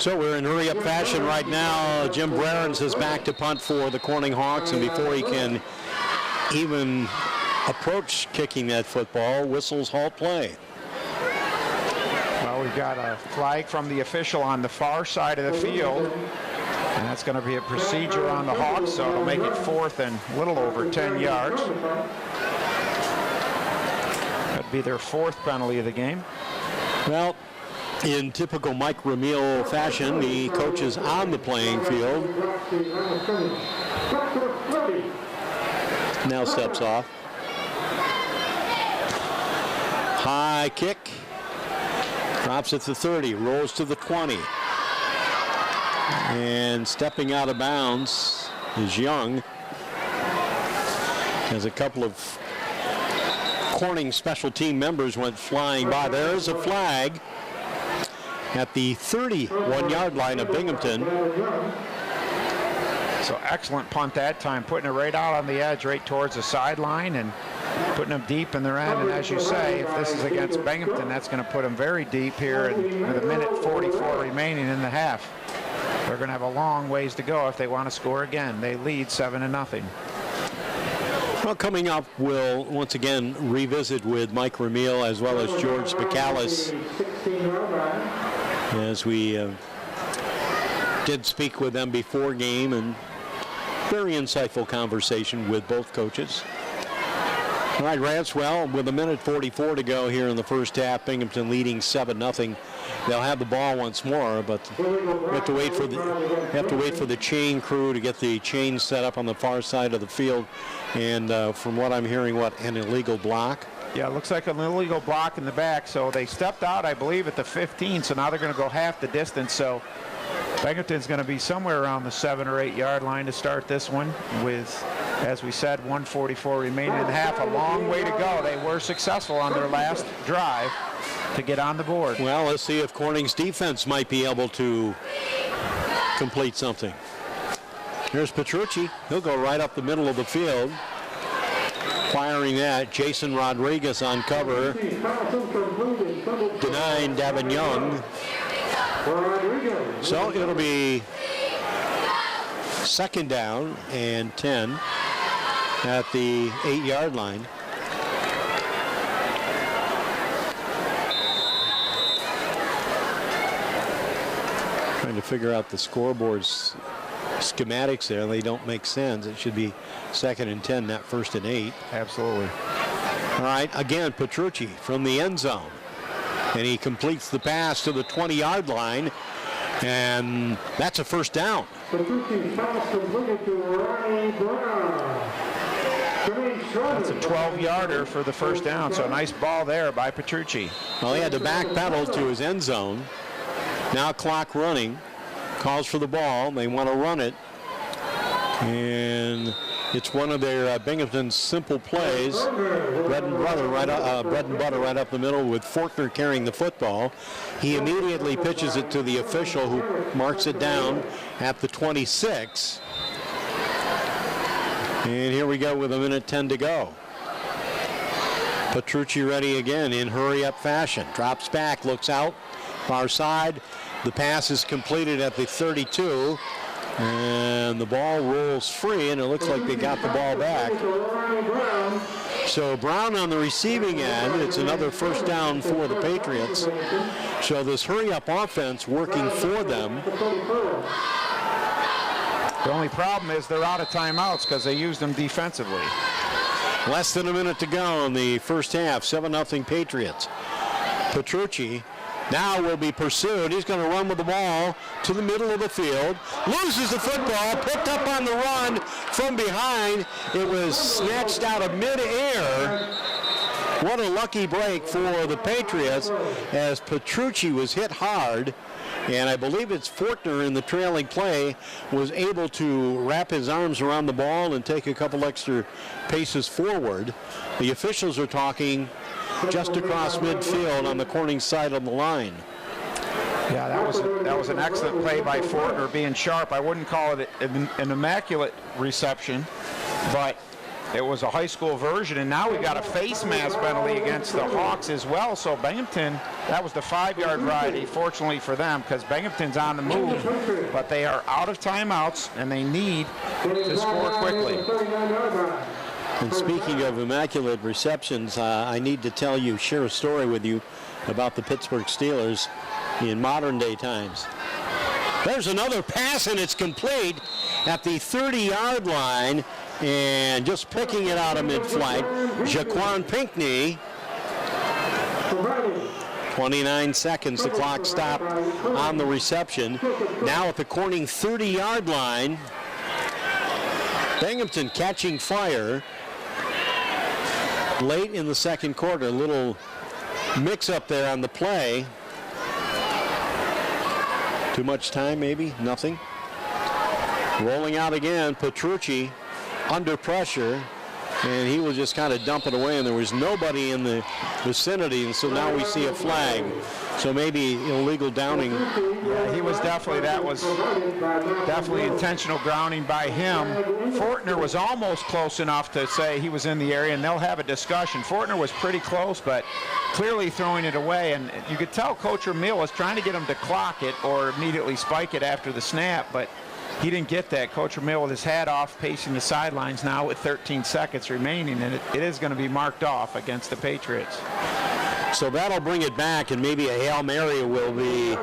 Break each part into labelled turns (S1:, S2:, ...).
S1: So we're in hurry-up fashion right now. Jim Brarens is back to punt for the Corning Hawks, and before he can even approach kicking that football, whistles halt play.
S2: Well, we've got a flag from the official on the far side of the field, and that's going to be a procedure on the Hawks, so it'll make it 4th and a little over 10 yards. That'd be their 4th penalty of the game. Well,
S1: in typical Mike Ramil fashion, the coach is on the playing field. Now steps off. High kick. Drops at the 30, rolls to the 20. And stepping out of bounds is Young. As a couple of Corning special team members went flying by. There's a flag at the 31-yard line of Binghamton.
S2: So excellent punt that time, putting it right out on the edge, right towards the sideline, and putting them deep in their end. And as you say, if this is against Binghamton, that's going to put them very deep here, and with 1:44 remaining in the half. They're going to have a long ways to go if they want to score again. They lead 7-0.
S1: Well, coming up, we'll once again revisit with Mike Ramil as well as George Bacallis, as we did speak with them before game, and very insightful conversation with both coaches. All right, Rance, well, with 1:44 to go here in the first half, Binghamton leading 7-0. They'll have the ball once more, but we have to wait for the chain crew to get the chain set up on the far side of the field. And from what I'm hearing, an illegal block?
S2: Yeah, it looks like an illegal block in the back. So they stepped out, I believe, at the 15. So now they're going to go half the distance. So Binghamton's going to be somewhere around the 7 or 8 yard line to start this one with, as we said, 1:44 remaining in the half. A long way to go. They were successful on their last drive to get on the board.
S1: Well, let's see if Corning's defense might be able to complete something. Here's Petrucci. He'll go right up the middle of the field. Firing that, Jason Rodriguez on cover. Denying Davin Young. So it'll be 2nd down and 10 at the 8-yard line. Trying to figure out the scoreboard's schematics there. They don't make sense. It should be 2nd and 10, not 1st and 8.
S2: Absolutely.
S1: All right, again, Petrucci from the end zone. And he completes the pass to the 20-yard line. And that's a 1st down.
S2: That's a 12-yarder for the 1st down. So a nice ball there by Petrucci.
S1: Well, he had to backpedal to his end zone. Now clock running. Calls for the ball. They want to run it. And it's one of their Binghamton's simple plays. Bread and butter right up the middle, with Faulkner carrying the football. He immediately pitches it to the official, who marks it down at the 26. And here we go with 1:10 to go. Petrucci ready again in hurry-up fashion. Drops back, looks out, far side. The pass is completed at the 32. And the ball rolls free, and it looks like they got the ball back. So Brown on the receiving end. It's another 1st down for the Patriots. So this hurry-up offense working for them.
S2: The only problem is they're out of timeouts because they used them defensively.
S1: Less than a minute to go in the first half. 7-0 Patriots. Petrucci now will be pursued. He's going to run with the ball to the middle of the field. Loses the football, picked up on the run from behind. It was snatched out of midair. What a lucky break for the Patriots, as Petrucci was hit hard. And I believe it's Faulkner in the trailing play was able to wrap his arms around the ball and take a couple extra paces forward. The officials are talking just across midfield on the Corning side of the line.
S2: Yeah, that was an excellent play by Faulkner, being sharp. I wouldn't call it an immaculate reception, but it was a high school version, and now we got a face mask penalty against the Hawks as well. So Binghamton, that was the 5-yard variety, fortunately for them, because Binghamton's on the move, but they are out of timeouts, and they need to score quickly.
S1: And speaking of immaculate receptions, I need to share a story with you about the Pittsburgh Steelers in modern day times. There's another pass, and it's complete at the 30-yard line, and just picking it out of mid-flight, Jaquan Pinckney. 29 seconds, the clock stopped on the reception. Now at the Corning 30-yard line, Binghamton catching fire late in the second quarter. A little mix-up there on the play. Too much time, maybe? Nothing. Rolling out again, Petrucci under pressure, and he will just kind of dump it away, and there was nobody in the vicinity, and so now we see a flag. So maybe illegal downing.
S2: Yeah, that was definitely intentional grounding by him. Fortner was almost close enough to say he was in the area, and they'll have a discussion. Fortner was pretty close, but clearly throwing it away, and you could tell Coach Ramil was trying to get him to clock it or immediately spike it after the snap, but he didn't get that. Coach Ramil with his hat off, pacing the sidelines now with 13 seconds remaining, and it is going to be marked off against the Patriots.
S1: So that'll bring it back, and maybe a Hail Mary will be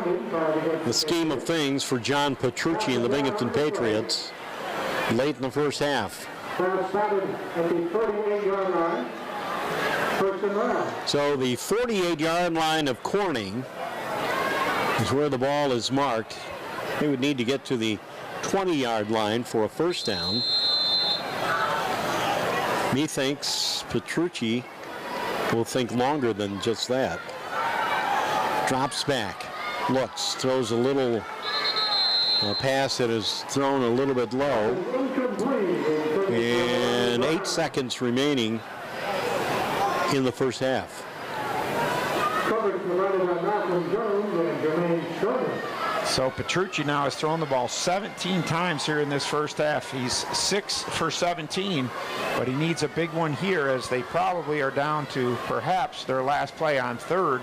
S1: the scheme of things for John Petrucci and the Binghamton Patriots late in the first half. So the 48-yard line of Corning is where the ball is marked. They would need to get to the 20-yard line for a first down. Methinks Petrucci will think longer than just that. Drops back, looks, throws a little pass that is thrown a little bit low. And 8 seconds remaining in the first half.
S2: So Petrucci now has thrown the ball 17 times here in this first half. He's 6 for 17, but he needs a big one here as they probably are down to perhaps their last play on third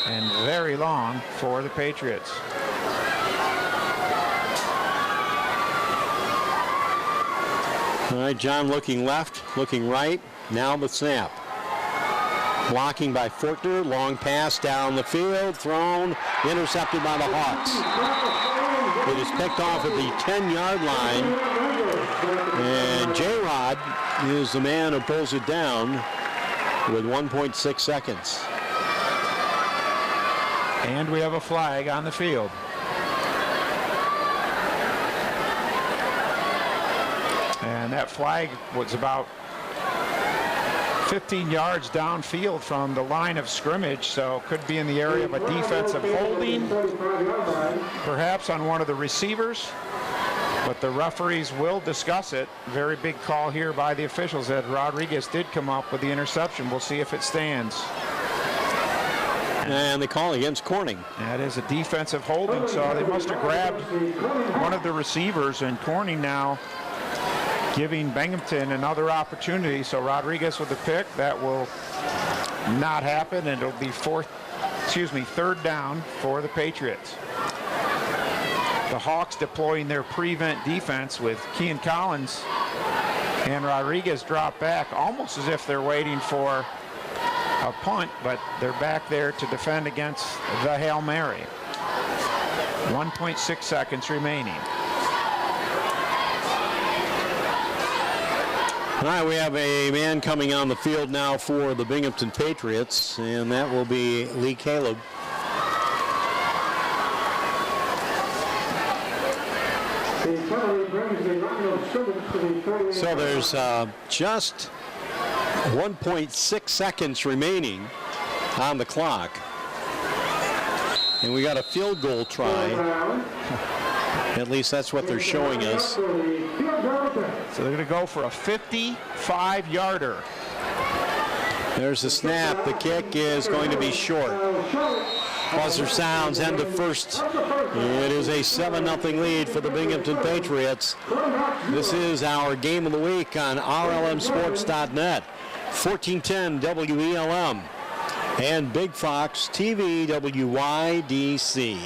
S2: and very long for the Patriots.
S1: All right, John looking left, looking right. Now the snap. Blocking by Fortner, long pass down the field, thrown, intercepted by the Hawks. It is picked off at the 10-yard line, and J-Rod is the man who pulls it down with 1.6 seconds.
S2: And we have a flag on the field. And that flag was about 15 yards downfield from the line of scrimmage, so could be in the area of a defensive holding, perhaps on one of the receivers, but the referees will discuss it. Very big call here by the officials that Rodriguez did come up with the interception. We'll see if it stands.
S1: And the call against Corning.
S2: That is a defensive holding, so they must have grabbed one of the receivers, and Corning now giving Binghamton another opportunity. So Rodriguez with the pick, that will not happen, and it'll be third down for the Patriots. The Hawks deploying their prevent defense with Kean Collins and Rodriguez drop back almost as if they're waiting for a punt, but they're back there to defend against the Hail Mary. 1.6 seconds remaining.
S1: All right, we have a man coming on the field now for the Binghamton Patriots, and that will be Lee Caleb. So there's just 1.6 seconds remaining on the clock. And we got a field goal try. At least that's what they're showing us.
S2: So they're going to go for a 55-yarder.
S1: There's the snap. The kick is going to be short. Buzzer sounds, end of first It is a 7-0 lead for the Binghamton Patriots. This is our game of the week on RLMSports.net, 1410 WELM, and Big Fox TV WYDC.